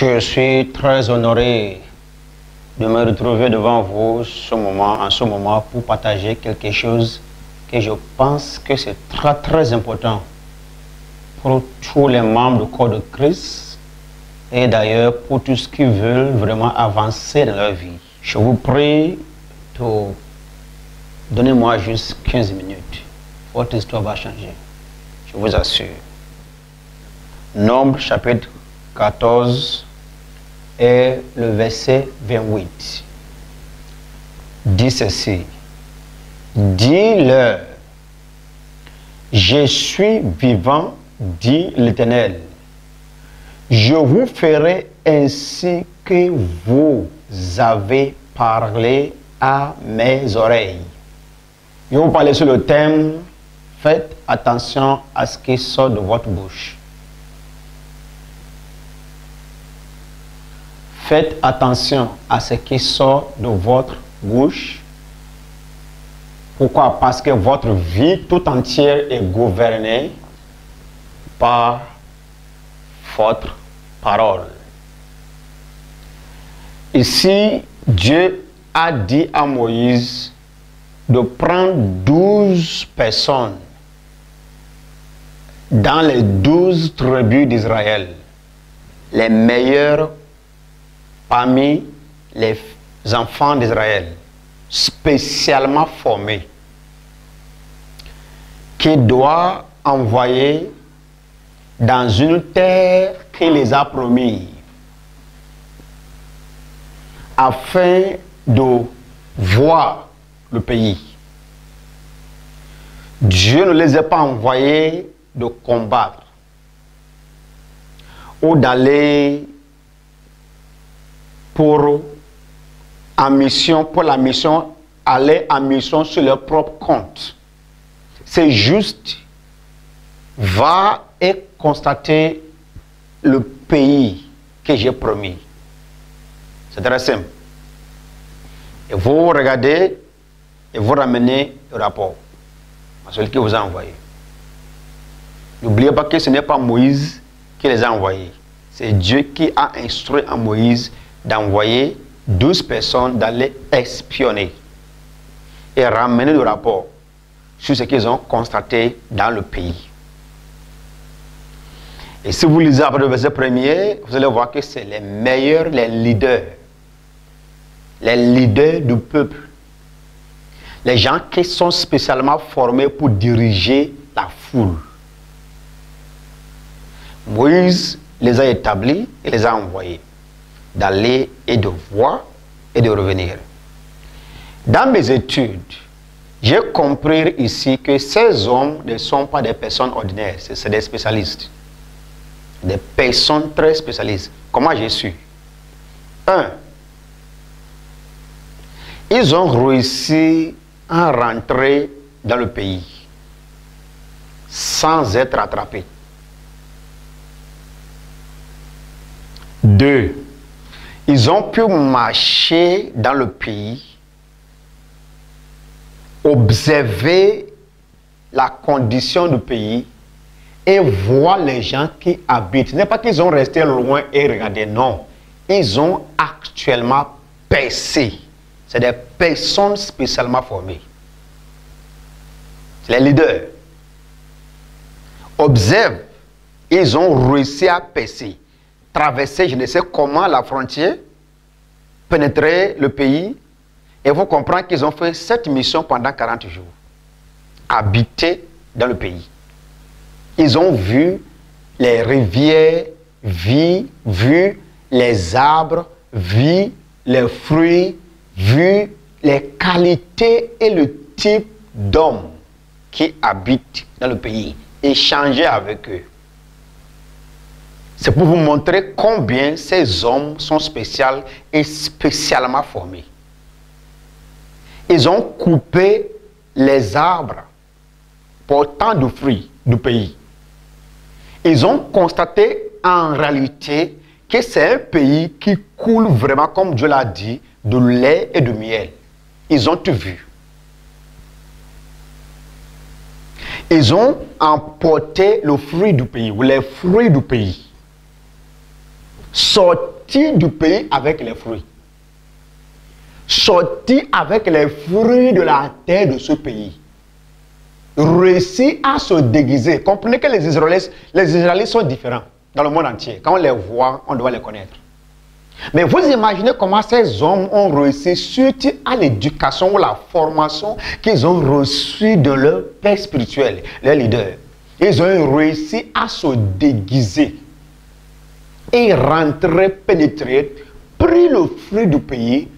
Je suis très honoré de me retrouver devant vous en ce moment pour partager quelque chose que je pense que c'est très important pour tous les membres du corps de Christ et d'ailleurs pour tous ceux qui veulent vraiment avancer dans leur vie. Je vous prie de donnez-moi juste 15 minutes. Votre histoire va changer. Je vous assure. Nombre chapitre 14 et le verset 28 dit ceci. Dis-leur, je suis vivant, dit l'Éternel. Je vous ferai ainsi que vous avez parlé à mes oreilles. Je vais vous parler sur le thème, faites attention à ce qui sort de votre bouche. Faites attention à ce qui sort de votre bouche. Pourquoi? Parce que votre vie tout entière est gouvernée par votre parole. Ici, Dieu a dit à Moïse de prendre 12 personnes dans les 12 tribus d'Israël, les meilleurs parmi les enfants d'Israël, spécialement formés, qu'il doit envoyer dans une terre qu'il les a promis, afin de voir le pays. Dieu ne les a pas envoyés de combattre ou d'aller pour la mission, aller en mission sur leur propre compte. C'est juste, va et constater le pays que j'ai promis. C'est très simple. Et vous regardez et vous ramenez le rapport à celui qui vous a envoyé. N'oubliez pas que ce n'est pas Moïse qui les a envoyés. C'est Dieu qui a instruit à Moïse d'envoyer 12 personnes d'aller espionner et ramener le rapport sur ce qu'ils ont constaté dans le pays. Et si vous lisez après le verset premier, vous allez voir que c'est les meilleurs, les leaders du peuple, les gens qui sont spécialement formés pour diriger la foule. Moïse les a établis et les a envoyés d'aller et de voir et de revenir. Dans mes études, j'ai compris ici que ces hommes ne sont pas des personnes ordinaires, c'est des spécialistes. Des personnes très spécialistes. Comment j'ai su? 1. Ils ont réussi à rentrer dans le pays sans être attrapés. 2. Ils ont pu marcher dans le pays, observer la condition du pays et voir les gens qui habitent. Ce n'est pas qu'ils ont resté loin et regardé, non. Ils ont actuellement percé. C'est des personnes spécialement formées. C'est les leaders. Observe, ils ont réussi à percer, traverser, je ne sais comment, la frontière, pénétrer le pays, et vous comprenez qu'ils ont fait cette mission pendant 40 jours. Habiter dans le pays. Ils ont vu les rivières, vu les arbres, vu les fruits, vu les qualités et le type d'hommes qui habitent dans le pays. Échanger avec eux. C'est pour vous montrer combien ces hommes sont spéciaux et spécialement formés. Ils ont coupé les arbres portant du fruit du pays. Ils ont constaté en réalité que c'est un pays qui coule vraiment, comme Dieu l'a dit, de lait et de miel. Ils ont tout vu. Ils ont emporté le fruit du pays, ou les fruits du pays. sorti du pays avec les fruits. Sorti avec les fruits de la terre de ce pays. Réussi à se déguiser. Comprenez que les Israélites sont différents dans le monde entier. Quand on les voit, on doit les connaître. Mais vous imaginez comment ces hommes ont réussi, surtout à l'éducation ou la formation qu'ils ont reçue de leur père spirituel, leur leader. Ils ont réussi à se déguiser et rentrer, pénétrer, pris le fruit du pays.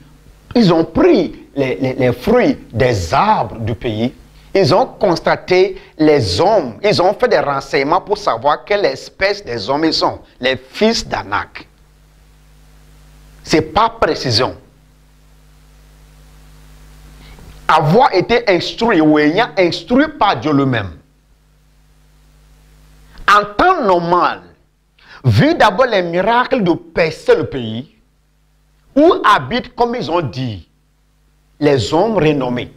Ils ont pris les fruits des arbres du pays. Ils ont constaté les hommes. Ils ont fait des renseignements pour savoir quelle espèce des hommes ils sont. Les fils d'Anak. Ce n'est pas précision. Avoir été instruit ou ayant instruit par Dieu lui-même. En temps normal, vu d'abord les miracles de percer le pays, où habitent, comme ils ont dit, les hommes renommés,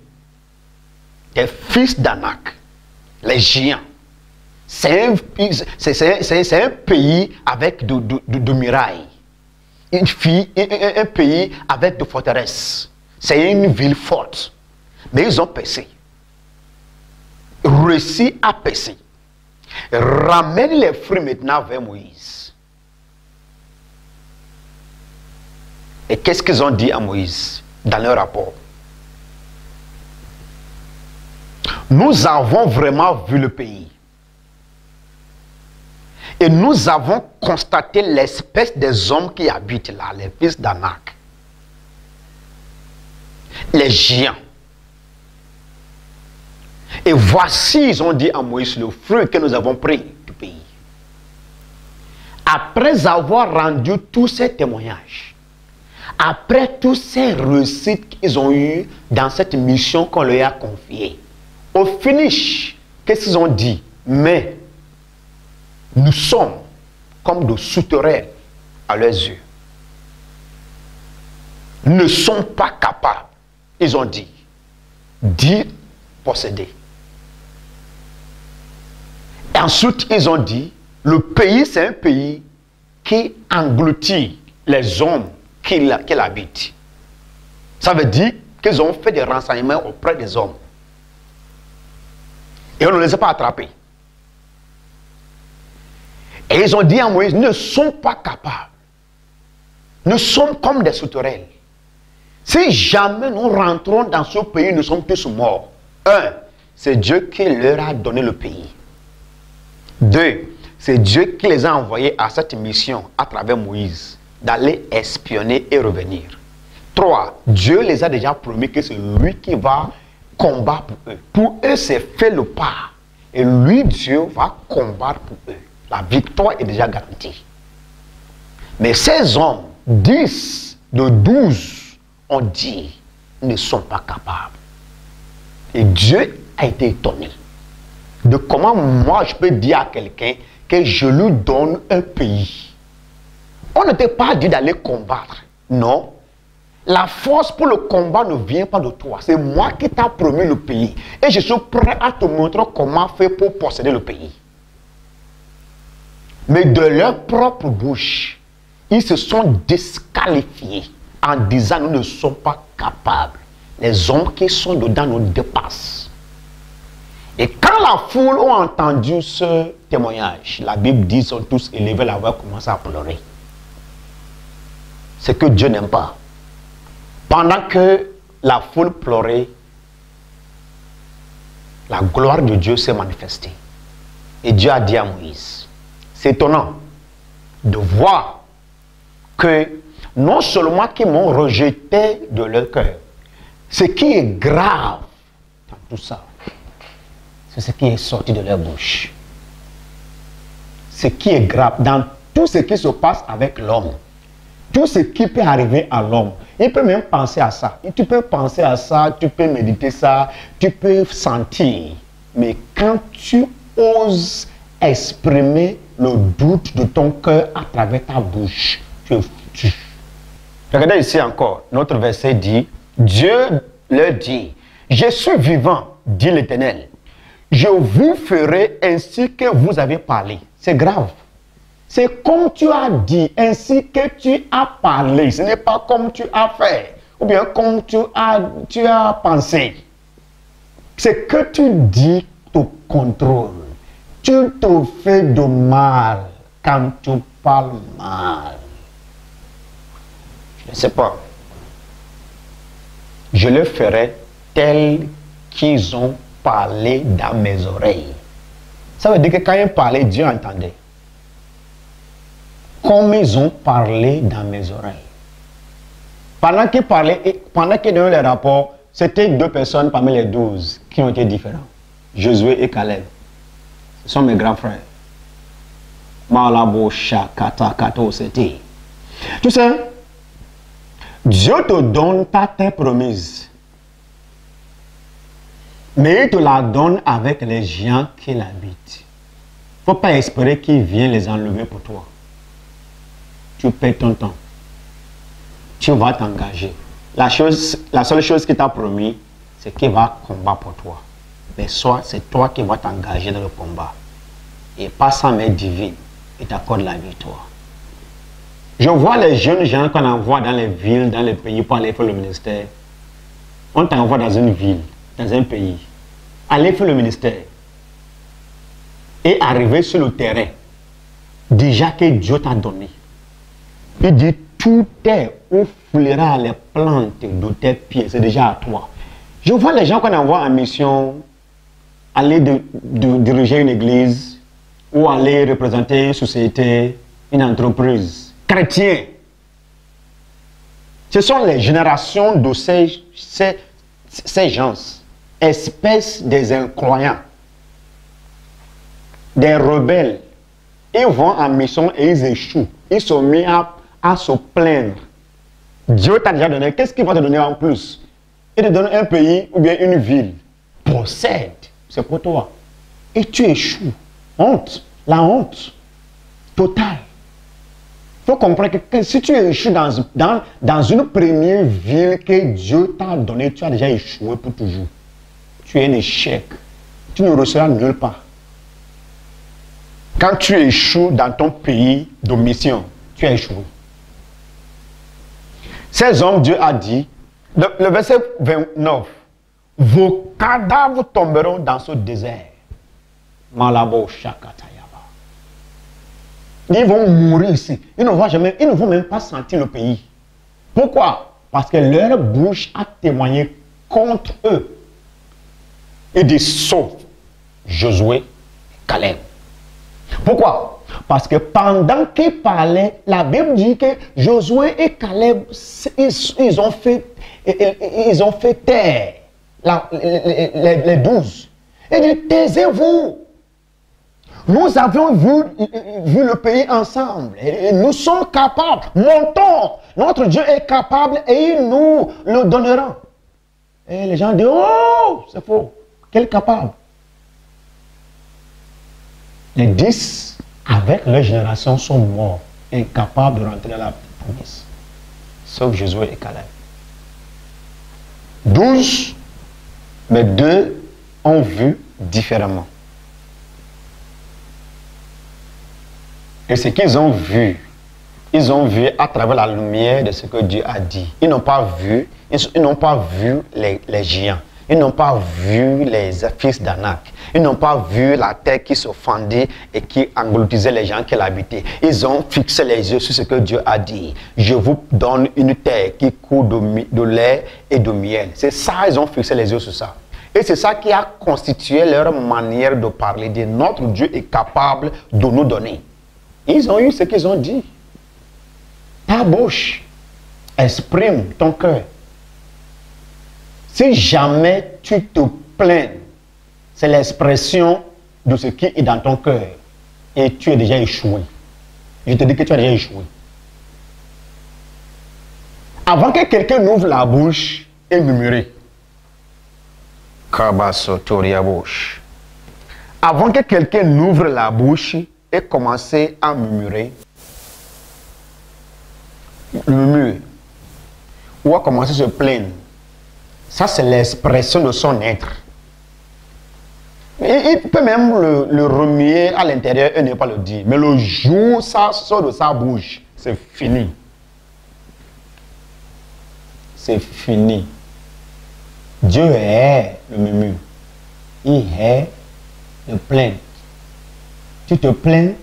les fils d'Anak, les géants. C'est un pays avec de murailles. Un pays avec de forteresses. C'est une ville forte. Mais ils ont percé. Réussi à percer. Ramène les fruits maintenant vers Moïse. Et qu'est-ce qu'ils ont dit à Moïse dans leur rapport? Nous avons vraiment vu le pays. Et nous avons constaté l'espèce des hommes qui habitent là, les fils d'Anak. Les géants. Et voici, ils ont dit à Moïse, le fruit que nous avons pris du pays. Après avoir rendu tous ces témoignages, après tous ces réussites qu'ils ont eues dans cette mission qu'on leur a confiée, au finish, qu'est-ce qu'ils ont dit? Mais nous sommes comme de souterrains à leurs yeux. Ne sont pas capables, ils ont dit, d'y posséder. Et ensuite, ils ont dit, le pays, c'est un pays qui engloutit les hommes qui l'habitent. Ça veut dire qu'ils ont fait des renseignements auprès des hommes. Et on ne les a pas attrapés. Et ils ont dit à Moïse, ne sont pas capables. Nous sommes comme des sauterelles. Si jamais nous rentrons dans ce pays, nous sommes tous morts. Un, c'est Dieu qui leur a donné le pays. Deux, c'est Dieu qui les a envoyés à cette mission à travers Moïse, d'aller espionner et revenir. Trois, Dieu les a déjà promis que c'est lui qui va combattre pour eux. Pour eux, c'est fait le pas. Et lui, Dieu, va combattre pour eux. La victoire est déjà garantie. Mais ces hommes, 10 de 12, ont dit, ne sont pas capables. Et Dieu a été étonné de comment moi je peux dire à quelqu'un que je lui donne un pays. On ne t'a pas dit d'aller combattre. Non. La force pour le combat ne vient pas de toi. C'est moi qui t'ai promis le pays. Et je suis prêt à te montrer comment faire pour posséder le pays. Mais de leur propre bouche, ils se sont disqualifiés en disant nous ne sommes pas capables. Les hommes qui sont dedans nous dépassent. Et quand la foule a entendu ce témoignage, la Bible dit qu'ils sont tous élevés la voix et commencé à pleurer. C'est que Dieu n'aime pas. Pendant que la foule pleurait, la gloire de Dieu s'est manifestée. Et Dieu a dit à Moïse, c'est étonnant de voir que non seulement qu'ils m'ont rejeté de leur cœur, ce qui est grave dans tout ça, c'est ce qui est sorti de leur bouche. Ce qui est grave dans tout ce qui se passe avec l'homme, tout ce qui peut arriver à l'homme, il peut même penser à ça. Tu peux penser à ça, tu peux méditer ça, tu peux sentir. Mais quand tu oses exprimer le doute de ton cœur à travers ta bouche, tu es foutu. Regardez ici encore, notre verset dit, Dieu leur dit, je suis vivant, dit l'Éternel. Je vous ferai ainsi que vous avez parlé. C'est grave. C'est comme tu as dit, ainsi que tu as parlé. Ce n'est pas comme tu as fait, ou bien comme tu as pensé. C'est que tu dis te contrôle. Tu te fais de mal quand tu parles mal. Je ne sais pas. Je le ferai tel qu'ils ont parlé dans mes oreilles. Ça veut dire que quand ils parlaient, Dieu entendait. Comme ils ont parlé dans mes oreilles. Pendant qu'ils parlaient, pendant qu'ils donnaient les rapports, c'était 2 personnes parmi les 12 qui ont été différents. Josué et Caleb. Ce sont mes grands frères. Malabo Shakata Kato c'était. Tu sais, Dieu te donne ta terre promise. Mais il te la donne avec les gens qui l'habitent. Il ne faut pas espérer qu'il vienne les enlever pour toi. Tu perds ton temps. Tu vas t'engager. La seule chose qu'il t'a promis, c'est qu'il va combattre pour toi. Mais soit c'est toi qui vas t'engager dans le combat. Et pas sans main divine, il t'accorde la victoire. Je vois les jeunes gens qu'on envoie dans les villes, dans les pays pour aller faire le ministère. On t'envoie dans une ville, dans un pays. Aller faire le ministère. Et arriver sur le terrain. Déjà que Dieu t'a donné. Il dit, tout est où fleura les plantes de tes pieds. C'est déjà à toi. Je vois les gens qu'on envoie en mission aller diriger une église ou aller représenter une société, une entreprise. Chrétiens. Ce sont les générations de ces gens, espèces des incroyants, des rebelles. Ils vont en mission et ils échouent. Ils sont mis à se plaindre. Dieu t'a déjà donné. Qu'est-ce qu'il va te donner en plus? Il te donne un pays ou bien une ville. Possède. C'est pour toi. Et tu échoues. Honte. La honte. Totale. Il faut comprendre que si tu échoues dans une première ville que Dieu t'a donnée, tu as déjà échoué pour toujours. Tu es un échec. Tu ne resteras nulle part. Quand tu échoues dans ton pays de mission, tu as échoué. Ces hommes, Dieu a dit, le verset 29, vos cadavres tomberont dans ce désert. Malabo Shakatayaba. Ils vont mourir ici. Ils ne vont même pas sentir le pays. Pourquoi? Parce que leur bouche a témoigné contre eux. Et dit sauf Josué, Caleb. Pourquoi? Parce que pendant qu'ils parlaient, la Bible dit que Josué et Caleb, ils ont fait taire les 12. Il dit, taisez-vous. Nous avions vu le pays ensemble. Et nous sommes capables. Montons. Notre Dieu est capable et il nous le donnera. Et les gens disent, oh, c'est faux. Quel capable? Les 10, avec leur génération, sont morts, incapables de rentrer dans la promesse. Sauf Josué et Caleb. 12, mais 2 ont vu différemment. Et ce qu'ils ont vu à travers la lumière de ce que Dieu a dit. Ils n'ont pas vu les géants. Ils n'ont pas vu les fils d'Anak. Ils n'ont pas vu la terre qui se fendait et qui engloutissait les gens qui l'habitaient. Ils ont fixé les yeux sur ce que Dieu a dit. Je vous donne une terre qui coule de lait et de miel. C'est ça, ils ont fixé les yeux sur ça. Et c'est ça qui a constitué leur manière de parler. De notre Dieu est capable de nous donner. Ils ont eu ce qu'ils ont dit. Ta bouche exprime ton cœur. Si jamais tu te plains, c'est l'expression de ce qui est dans ton cœur. Et tu es déjà échoué. Je te dis que tu as déjà échoué. Avant que quelqu'un n'ouvre la bouche et murmure. Avant que quelqu'un n'ouvre la bouche et commence à murmurer, ou à commencer à se plaindre, ça c'est l'expression de son être. Il peut même le remuer à l'intérieur et ne pas le dire. Mais le jour où ça sort de sa bouche, c'est fini. C'est fini. Dieu hait le murmure. Il hait le plainte. Tu te plains.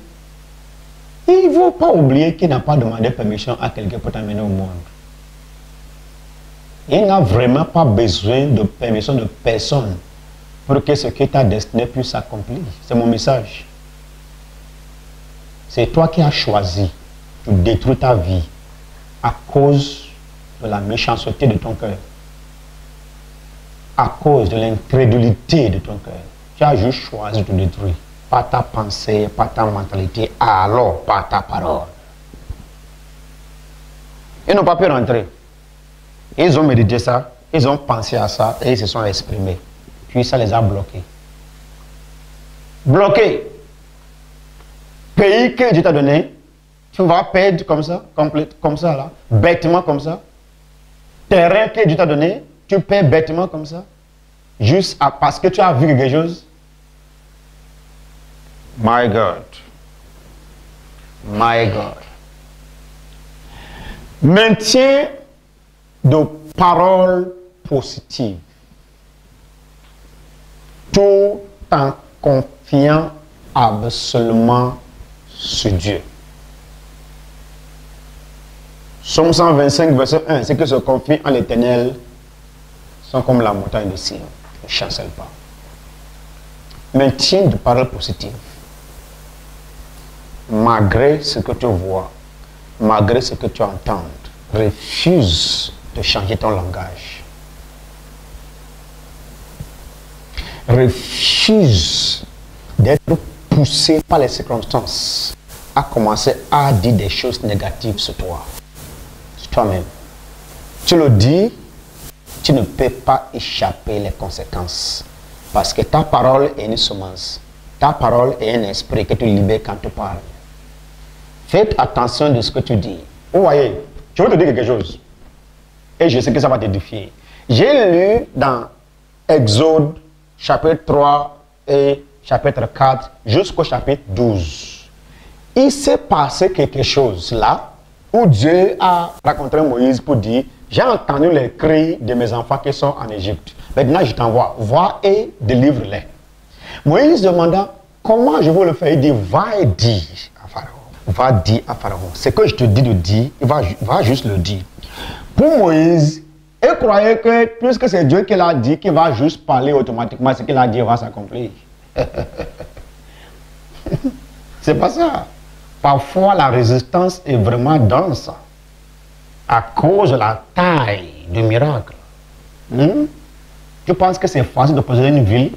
Il ne faut pas oublier qu'il n'a pas demandé permission à quelqu'un pour t'amener au monde. Il n'a vraiment pas besoin de permission de personne pour que ce qui t'a destiné puisse s'accomplir. C'est mon message. C'est toi qui as choisi de détruire ta vie à cause de la méchanceté de ton cœur, à cause de l'incrédulité de ton cœur. Tu as juste choisi de te détruire. Pas ta pensée, pas ta mentalité, alors pas ta parole. Ils n'ont pas pu rentrer. Ils ont médité ça, ils ont pensé à ça et ils se sont exprimés. Puis ça les a bloqués. Bloqués. Pays que Dieu t'a donné, tu vas perdre comme ça, comme ça là, bêtement comme ça. Terrain que Dieu t'a donné, tu perds bêtement comme ça. Juste parce que tu as vu quelque chose. My God. My God. Maintien de paroles positives. Tout en confiant absolument sur Dieu. Psaume 125, verset 1. Ceux qui se confient en l'Éternel sont comme la montagne de Sion. Ne chancelle pas. Maintien de paroles positives. Malgré ce que tu vois, malgré ce que tu entends, refuse de changer ton langage. Refuse d'être poussé par les circonstances à commencer à dire des choses négatives sur toi, sur toi-même. Tu le dis, tu ne peux pas échapper les conséquences. Parce que ta parole est une semence. Ta parole est un esprit que tu libères quand tu parles. Faites attention de ce que tu dis. Vous voyez, je vais te dire quelque chose. Et je sais que ça va t'édifier. J'ai lu dans Exode, chapitre 3 et chapitre 4, jusqu'au chapitre 12. Il s'est passé quelque chose là, où Dieu a rencontré Moïse pour dire, j'ai entendu les cris de mes enfants qui sont en Égypte. Maintenant, je t'envoie, va et délivre-les. Moïse demanda, comment je vais le faire? Il dit, va et dis à Pharaon. Va dire à Pharaon. Ce que je te dis de dire, il va juste le dire. Pour Moïse, il croyait que puisque c'est Dieu qui l'a dit, qu'il va juste parler automatiquement, ce qu'il a dit va s'accomplir. C'est pas ça. Parfois, la résistance est vraiment dense à cause de la taille du miracle. Tu penses que c'est facile de posséder une ville?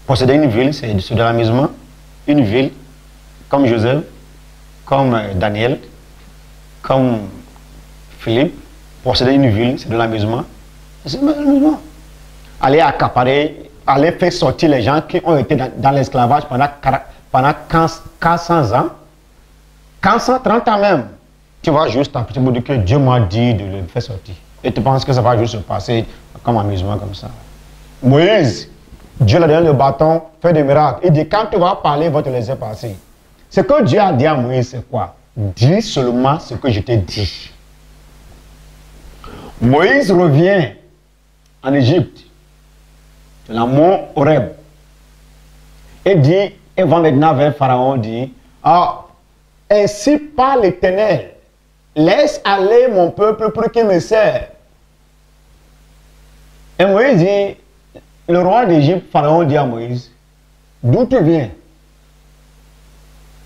Posséder une ville, c'est de l'amusement. Une ville, comme Joseph, comme Daniel, comme Philippe, posséder une ville, c'est de l'amusement. C'est de l'amusement. Aller accaparer, aller faire sortir les gens qui ont été dans l'esclavage pendant 400 ans, 430 ans même. Tu vas juste un petit bout de que Dieu m'a dit de le faire sortir. Et tu penses que ça va juste se passer comme amusement comme ça. Moïse, Dieu lui a donné le bâton, fait des miracles. Il dit, quand tu vas parler, il va te laisser passer. Ce que Dieu a dit à Moïse, c'est quoi? Dis seulement ce que je t'ai dit. Moïse revient en Égypte, de la mont Horeb, et dit, et va maintenant vers Pharaon, dit, ah, ainsi parle l'Éternel, laisse aller mon peuple pour qu'il me serve. Et Moïse dit, le roi d'Égypte, Pharaon dit à Moïse, d'où tu viens?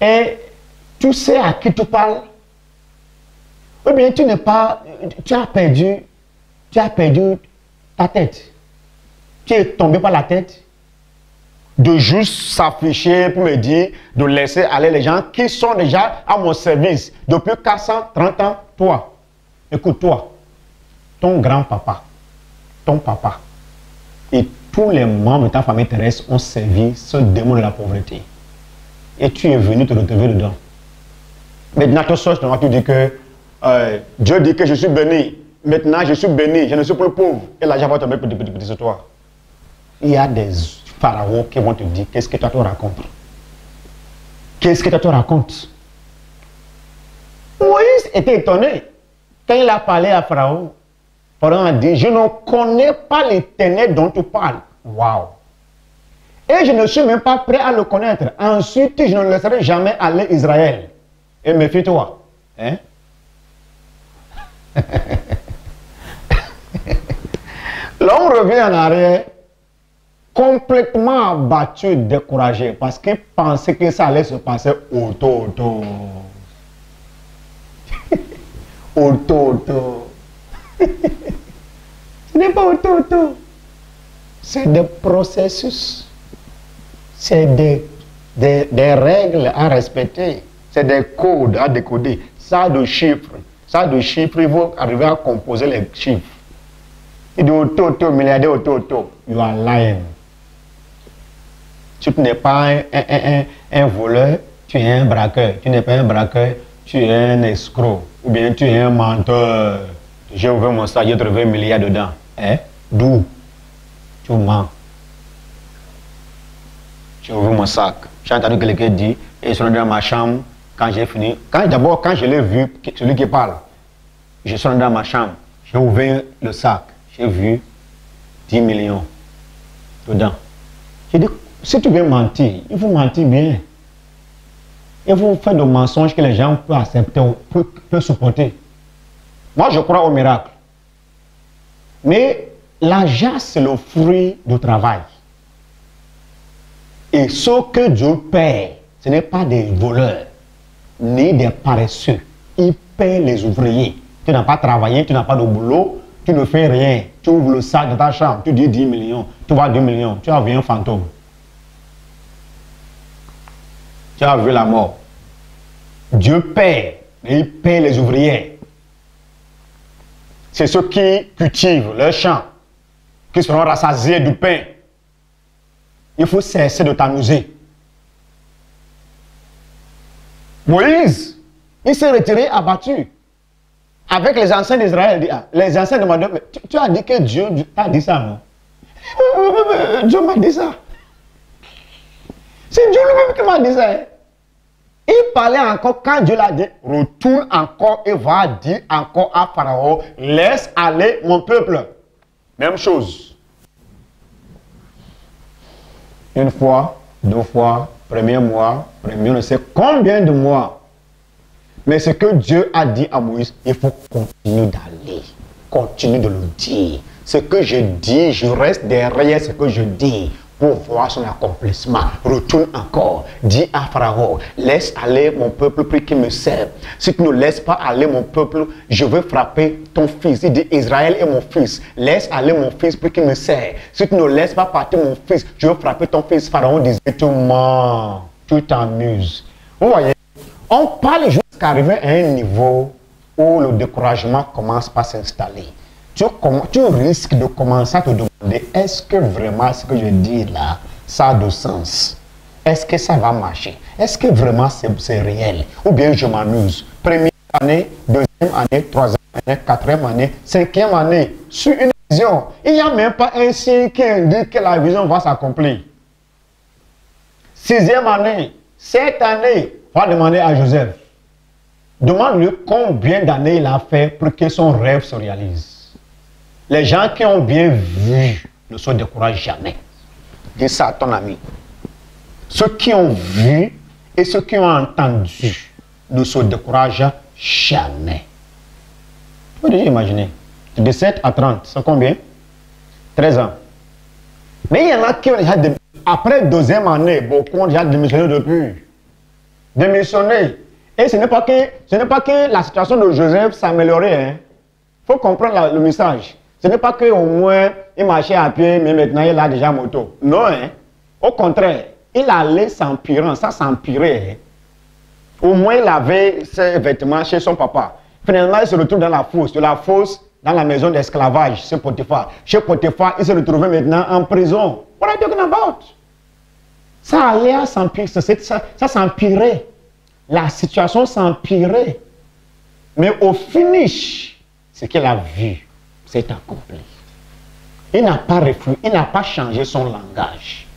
Et tu sais à qui tu parles? Ou bien tu n'es pas, tu as perdu ta tête. Tu es tombé par la tête. De juste s'afficher pour me dire de laisser aller les gens qui sont déjà à mon service depuis 430 ans. Toi, écoute-toi, ton grand-papa, ton papa et tous les membres de ta famille terrestre ont servi ce démon de la pauvreté. Et tu es venu te retrouver dedans. Maintenant, tu sors, tu dis que Dieu dit que je suis béni. Maintenant, je suis béni, je ne suis plus pauvre. Et l'argent va tomber petit sur toi. Il y a des pharaons qui vont te dire qu'est-ce que toi te racontes. Qu'est-ce que toi te racontes? Moïse était étonné. Quand il a parlé à Pharaon, Pharaon a dit, je ne connais pas l'Éternel dont tu parles. Waouh! Et je ne suis même pas prêt à le connaître. Ensuite, je ne laisserai jamais aller Israël. Et méfie-toi. Hein? L'homme revient en arrière, complètement abattu, découragé, parce qu'il pensait que ça allait se passer autour. Autour. Ce n'est pas autour. C'est des processus. C'est des règles à respecter. C'est des codes à décoder. Ça de chiffres. Il faut arriver à composer les chiffres. Il dit autour, milliardaire, autour. You are lying. Tu n'es pas un voleur, tu es un braqueur. Tu n'es pas un braqueur, tu es un escroc. Ou bien tu es un menteur. J'ai ouvert mon sac, j'ai trouvé 1 milliard dedans. Hein? D'où? Tu mens. J'ai ouvert mon sac. J'ai entendu quelqu'un dire, et ils sont dans ma chambre quand j'ai fini. D'abord, quand je l'ai vu, celui qui parle, je suis dans ma chambre. J'ai ouvert le sac. J'ai vu 10 millions dedans. J'ai dit, si tu veux mentir, il faut mentir bien. Il faut faire des mensonges que les gens peuvent accepter, peuvent supporter. Moi, je crois au miracle. Mais l'argent, c'est le fruit du travail. Et ce que Dieu paie, ce n'est pas des voleurs, ni des paresseux. Il paie les ouvriers. Tu n'as pas travaillé, tu n'as pas de boulot, tu ne fais rien. Tu ouvres le sac de ta chambre, tu dis 10 millions, tu vois 2 millions, tu as vu un fantôme. Tu as vu la mort. Dieu paie, mais il paie les ouvriers. C'est ceux qui cultivent leurs champs, qui seront rassasiés du pain. Il faut cesser de t'amuser. Moïse, il s'est retiré abattu. Avec les anciens d'Israël, les anciens demandaient, mais tu as dit que Dieu t'a dit ça, non? Dieu m'a dit ça. C'est Dieu lui-même qui m'a dit ça. Il parlait encore, quand Dieu l'a dit, retourne encore et va dire encore à Pharaon, laisse aller mon peuple. Même chose. Une fois, 2 fois, premier mois, premier ne sait combien de mois. Mais ce que Dieu a dit à Moïse, il faut continuer d'aller, continuer de le dire. Ce que je dis, je reste derrière ce que je dis pour voir son accomplissement. Retourne encore, dis à Pharaon, laisse aller mon peuple pour qu'il me serve. Si tu ne laisses pas aller mon peuple, je vais frapper ton fils. Il dit, Israël est mon fils, laisse aller mon fils pour qu'il me serve. Si tu ne laisses pas partir mon fils, je vais frapper ton fils. Pharaon disait, tu mens, tu t'amuses. Vous voyez, on parle jusqu'à arriver à un niveau où le découragement commence par s'installer. Tu risques de commencer à te demander, est-ce que vraiment ce que je dis là, ça a de sens? Est-ce que ça va marcher? Est-ce que vraiment c'est réel? Ou bien je m'amuse? Première année, deuxième année, troisième année, quatrième année, cinquième année, sur une vision. Il n'y a même pas un signe qui indique que la vision va s'accomplir. Sixième année, cette année, va demander à Joseph. Demande-lui combien d'années il a fait pour que son rêve se réalise. Les gens qui ont bien vu ne se découragent jamais. Dis ça à ton ami. Ceux qui ont vu et ceux qui ont entendu ne se découragent jamais. Tu peux déjà imaginer. De 17 à 30, c'est combien? 13 ans. Mais il y en a qui ont déjà après deuxième année, beaucoup ont déjà démissionné depuis. Démissionné. Et ce n'est pas que la situation de Joseph s'améliorait. Il faut comprendre le message. Ce n'est pas qu'au moins il marchait à pied, mais maintenant il a déjà moto. Non, au contraire, il allait s'empirer, ça s'empirait. Au moins il avait ses vêtements chez son papa. Finalement, il se retrouve dans la fosse. De la fosse, dans la maison d'esclavage, chez Potiphar. Chez Potiphar, il se retrouvait maintenant en prison. What are you talking about? Ça allait à s'empirer, ça s'empirait. La situation s'empirait. Mais au finish, ce qu'il a vu, c'est accompli. Il n'a pas refusé, il n'a pas changé son langage.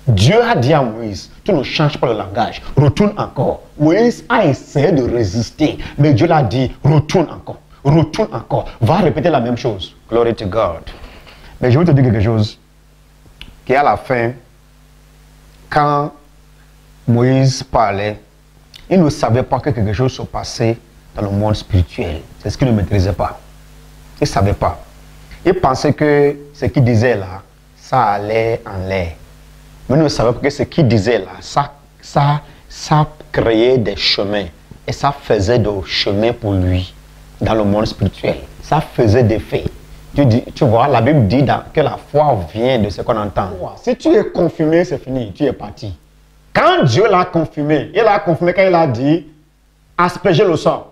Dieu a dit à Moïse, tu ne changes pas le langage, retourne encore. Moïse a essayé de résister, mais Dieu l'a dit, retourne encore, va répéter la même chose. Glory to God. Mais je vais te dire quelque chose, qu'à la fin, quand Moïse parlait, il ne savait pas que quelque chose se passait dans le monde spirituel. C'est ce qu'il ne maîtrisait pas. Il ne savait pas. Il pensait que ce qu'il disait là, ça allait en l'air. Mais il ne savait pas que ce qu'il disait là, ça créait des chemins. Et ça faisait des chemins pour lui dans le monde spirituel. Ça faisait des faits. Tu vois, la Bible dit que la foi vient de ce qu'on entend. Si tu es confirmé, c'est fini, tu es parti. Quand Dieu l'a confirmé, il a confirmé quand il a dit asperger le sang.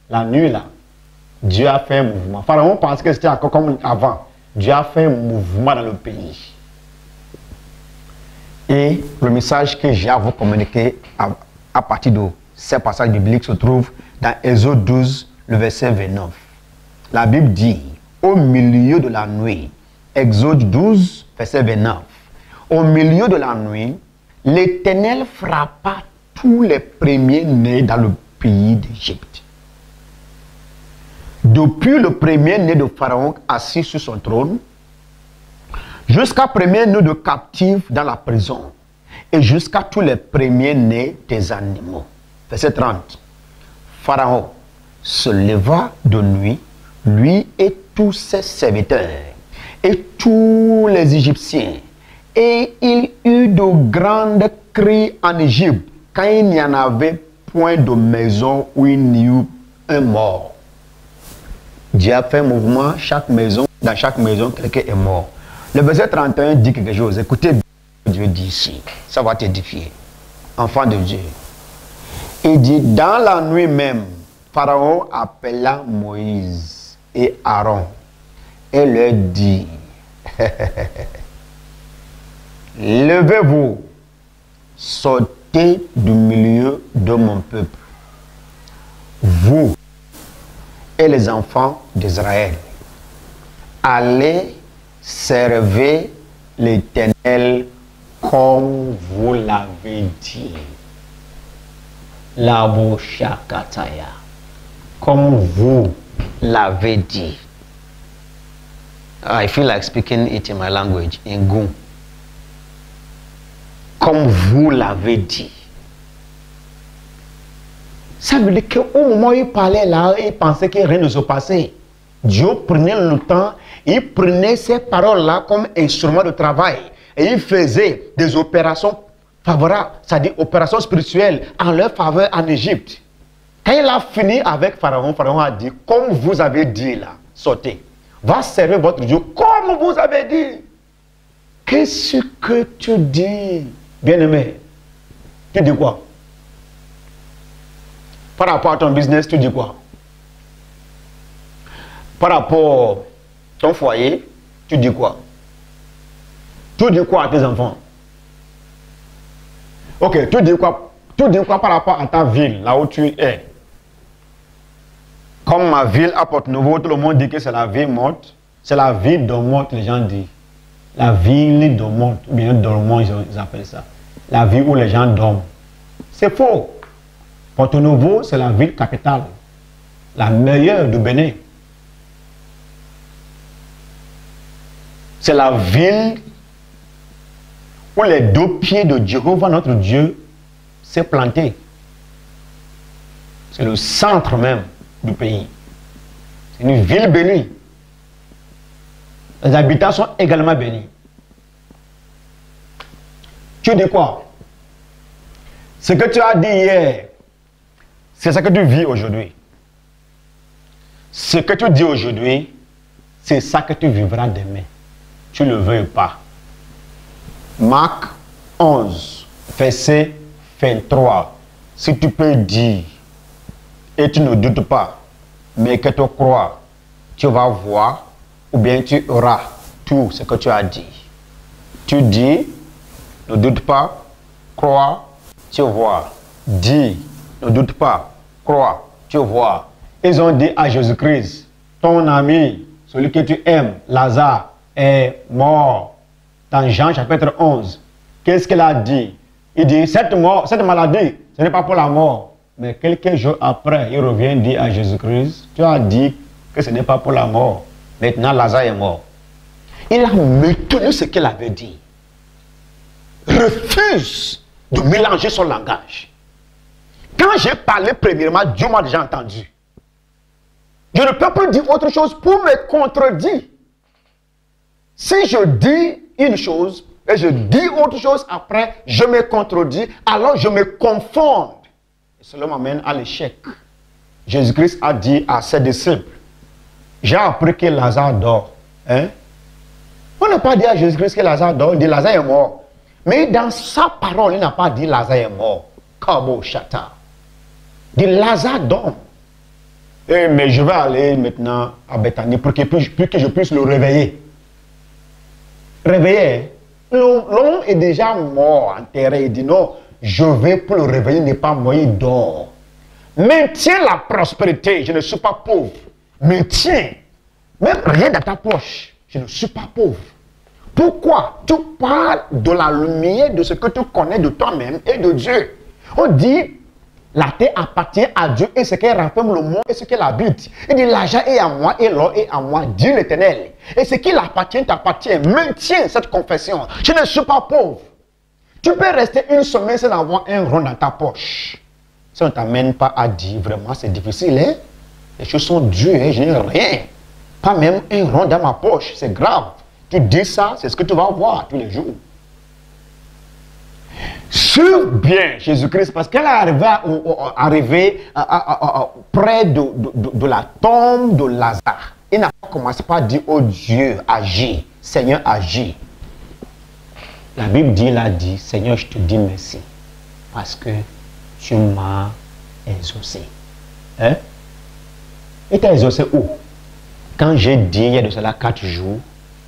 La nuit là, Dieu a fait un mouvement. Pharaon pense que c'était encore comme avant. Dieu a fait un mouvement dans le pays. Et le message que j'ai à vous communiquer à partir de ces passages bibliques se trouve dans Exode 12, le verset 29. La Bible dit, au milieu de la nuit, Exode 12, verset 29, au milieu de la nuit, l'Éternel frappa tous les premiers-nés dans le pays d'Égypte. Depuis le premier-né de Pharaon assis sur son trône, jusqu'à premier-né de captifs dans la prison, et jusqu'à tous les premiers-nés des animaux. Verset 30. Pharaon se leva de nuit, lui et tous ses serviteurs, et tous les Égyptiens, et il eut de grandes cris en Égypte, quand il n'y en avait point de maison où il n'y eut un mort. Dieu a fait un mouvement, dans chaque maison, quelqu'un est mort. Le verset 31 dit quelque chose. Écoutez bien ce que Dieu dit ici. Ça va t'édifier. Enfant de Dieu. Il dit, dans la nuit même, Pharaon appela Moïse et Aaron et leur dit, levez-vous, sortez du milieu de mon peuple, vous et les enfants d'Israël. Allez servir l'Éternel comme vous l'avez dit. La Boshakataya. Comme vous l'avez dit. I feel like speaking it in my language, in Gun. Comme vous l'avez dit. Ça veut dire qu'au moment où il parlait là, il pensait que rien ne se passait. Dieu prenait le temps, il prenait ces paroles-là comme instrument de travail. Et il faisait des opérations favorables, c'est-à-dire opérations spirituelles en leur faveur en Égypte. Quand il a fini avec Pharaon, Pharaon a dit, comme vous avez dit là, sortez. Va servir votre Dieu comme vous avez dit. Qu'est-ce que tu dis, bien-aimé? Tu dis quoi? Par rapport à ton business, tu dis quoi? Par rapport à ton foyer, tu dis quoi? Tu dis quoi à tes enfants? Ok, tu dis quoi par rapport à ta ville, là où tu es? Comme ma ville à Porte-Nouveau, tout le monde dit que c'est la ville morte. C'est la ville de morte, les gens disent. La ville de morte, ou bien dormant, ils appellent ça. La ville où les gens dorment. C'est faux. Porte-Nouveau, c'est la ville capitale. La meilleure du Bénin. C'est la ville où les deux pieds de Jéhovah, notre Dieu, s'est planté. C'est le centre même du pays. C'est une ville bénie. Les habitants sont également bénis. Tu dis quoi? Ce que tu as dit hier, c'est ce que tu vis aujourd'hui. Ce que tu dis aujourd'hui, c'est ça que tu vivras demain. Tu ne le veux pas. Marc 11, verset 23. Si tu peux dire, et tu ne doutes pas, mais que tu crois, tu vas voir, ou bien tu auras tout ce que tu as dit. Tu dis, ne doute pas, crois, tu vois. Dis, ne doute pas, crois, tu vois. Ils ont dit à Jésus-Christ, ton ami, celui que tu aimes, Lazare, est mort. Dans Jean chapitre 11, qu'est-ce qu'il a dit? Il dit, cette maladie, ce n'est pas pour la mort. Mais quelques jours après, il revient dire à Jésus-Christ, tu as dit que ce n'est pas pour la mort. Maintenant, Lazare est mort. Il a maintenu ce qu'il avait dit. Refuse de mélanger son langage. Quand j'ai parlé premièrement, Dieu m'a déjà entendu. Je ne peux plus dire autre chose pour me contredire. Si je dis une chose et je dis autre chose après, je me contredis, alors je me confonds. Et cela m'amène à l'échec. Jésus-Christ a dit à ses disciples, j'ai appris que Lazare dort. Hein? On n'a pas dit à Jésus-Christ que Lazare dort, il dit Lazare est mort. Mais dans sa parole, il n'a pas dit Lazare est mort. Kabo Chata. Il dit Lazare dort. Mais je vais aller maintenant à Bethanie pour que je puisse le réveiller. Réveiller. L'homme est déjà mort, enterré. Il dit non, je vais pour le réveiller, il n'est pas mort, il dort. Maintiens la prospérité, je ne suis pas pauvre. Maintiens. Même rien dans ta poche, je ne suis pas pauvre. Pourquoi? Tu parles de la lumière de ce que tu connais de toi-même et de Dieu. On dit, la terre appartient à Dieu et ce qu'elle renferme le monde et ce qu'elle habite. Il dit, l'argent est à moi et l'or est à moi, Dieu l'Éternel. Et ce qui l'appartient t'appartient. Maintiens cette confession. Je ne suis pas pauvre. Tu peux rester une semaine sans avoir un rond dans ta poche. Si on ne t'amène pas à dire, vraiment c'est difficile, hein? Les choses sont dures, hein? Je n'ai rien. Pas même un rond dans ma poche, c'est grave. Tu dis ça, c'est ce que tu vas voir tous les jours. Sur bien Jésus-Christ, parce qu'elle est arrivée près de la tombe de Lazare. Il n'a pas commencé par dire, oh Dieu, agis, Seigneur, agis. La Bible dit, il a dit, Seigneur, je te dis merci, parce que tu m'as exaucé. Hein? Il t'a exaucé où? Quand j'ai dit, il y a de cela 4 jours,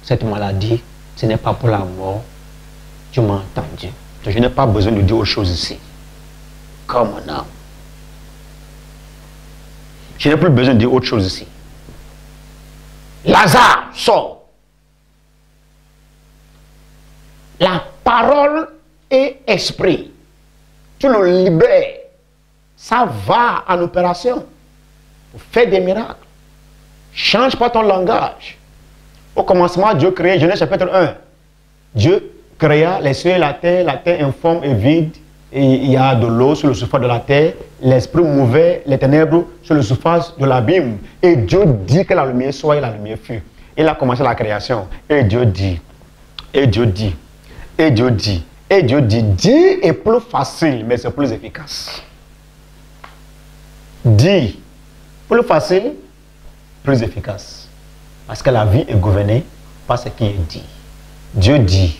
cette maladie, ce n'est pas pour la mort, tu m'as entendu. Je n'ai pas besoin de dire autre chose ici. Comme un homme. Je n'ai plus besoin de dire autre chose ici. Lazare, sort. La parole et esprit. Tu le libères. Ça va en opération. Fais des miracles. Change pas ton langage. Au commencement, Dieu créa, Genèse chapitre 1. Dieu créa les cieux et la terre informe et vide, et il y a de l'eau sur le surface de la terre, l'esprit mouvait les ténèbres sur le surface de l'abîme, et Dieu dit que la lumière soit et la lumière fut. Il a commencé la création, et Dieu dit, et Dieu dit, et Dieu dit, et Dieu dit, dire est plus facile, mais c'est plus efficace. Dire, plus facile, plus efficace, parce que la vie est gouvernée par ce qui est dit. Dieu dit.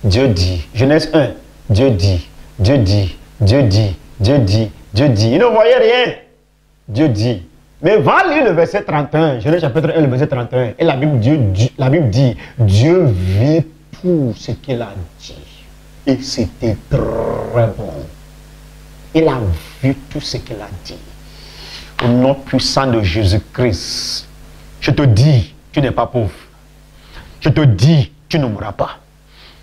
Dieu dit, Genèse 1, Dieu dit, Dieu dit, Dieu dit, Dieu dit, Dieu dit. Il ne voyait rien. Dieu dit. Mais va lire le verset 31, Genèse chapitre 1, le verset 31. Et la Bible dit, Dieu vit tout ce qu'il a dit. Et c'était très bon. Il a vu tout ce qu'il a dit. Au nom puissant de Jésus-Christ, je te dis, tu n'es pas pauvre. Je te dis, tu ne mourras pas.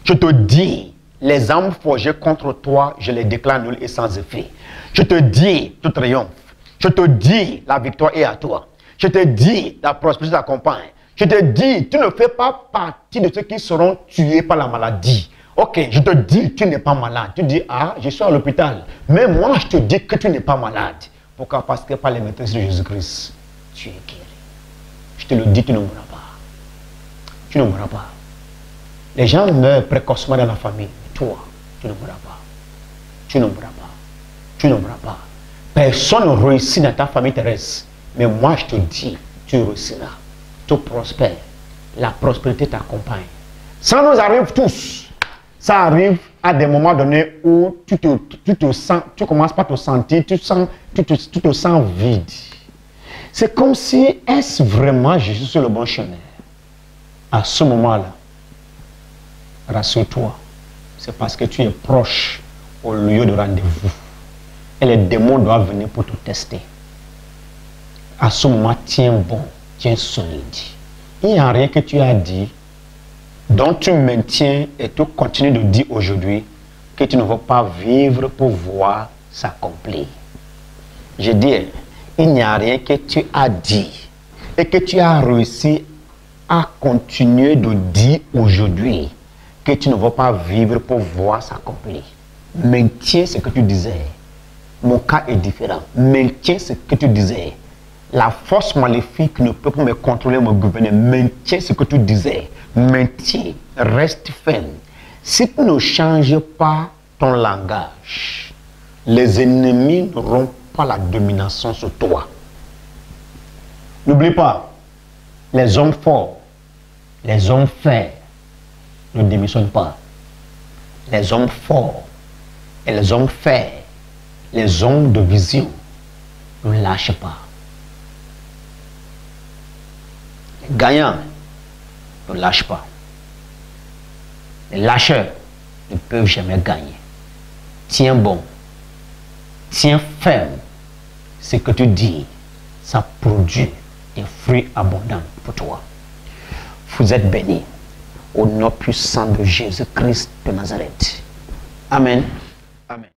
Je te dis, les armes forgées contre toi, je les déclare nulles et sans effet. Je te dis, tout triomphe. Je te dis, la victoire est à toi. Je te dis, la prospérité t'accompagne. Je te dis, tu ne fais pas partie de ceux qui seront tués par la maladie. Ok, je te dis, tu n'es pas malade. Tu dis, ah, je suis à l'hôpital. Mais moi, je te dis que tu n'es pas malade. Pourquoi? Parce que par les maîtrises de Jésus-Christ, tu es guéri. Je te le dis, tu ne mourras pas. Tu ne mourras pas. Les gens meurent précocement dans la famille. Toi, tu ne mourras pas. Tu ne mourras pas. Tu ne mourras pas. Personne ne réussit dans ta famille terrestre. Mais moi, je te dis, tu réussiras. Tu prospères. La prospérité t'accompagne. Ça nous arrive tous. Ça arrive à des moments donnés où tu te sens, tu commences pas à te sentir, tu te sens vide. C'est comme si, est-ce vraiment je suis sur le bon chemin? À ce moment-là, rassure-toi, c'est parce que tu es proche au lieu de rendez-vous. Et les démons doivent venir pour te tester. À ce moment, tiens bon, tiens solide. Il n'y a rien que tu as dit dont tu maintiens et tu continues de dire aujourd'hui que tu ne vas pas vivre pour voir s'accomplir. Je dis, il n'y a rien que tu as dit et que tu as réussi à continuer de dire aujourd'hui que tu ne vas pas vivre pour voir s'accomplir. Maintiens ce que tu disais. Mon cas est différent. Maintiens ce que tu disais. La force maléfique ne peut pas me contrôler, me gouverner. Maintiens ce que tu disais. Maintiens. Reste ferme. Si tu ne changes pas ton langage, les ennemis n'auront pas la domination sur toi. N'oublie pas, les hommes forts, les hommes faits ne démissionnent pas. Les hommes forts et les hommes faits, les hommes de vision ne lâchent pas. Les gagnants ne lâchent pas. Les lâcheurs ne peuvent jamais gagner. Tiens bon, tiens ferme. Ce que tu dis, ça produit des fruits abondants pour toi. Vous êtes bénis au nom puissant de Jésus-Christ de Nazareth. Amen. Amen.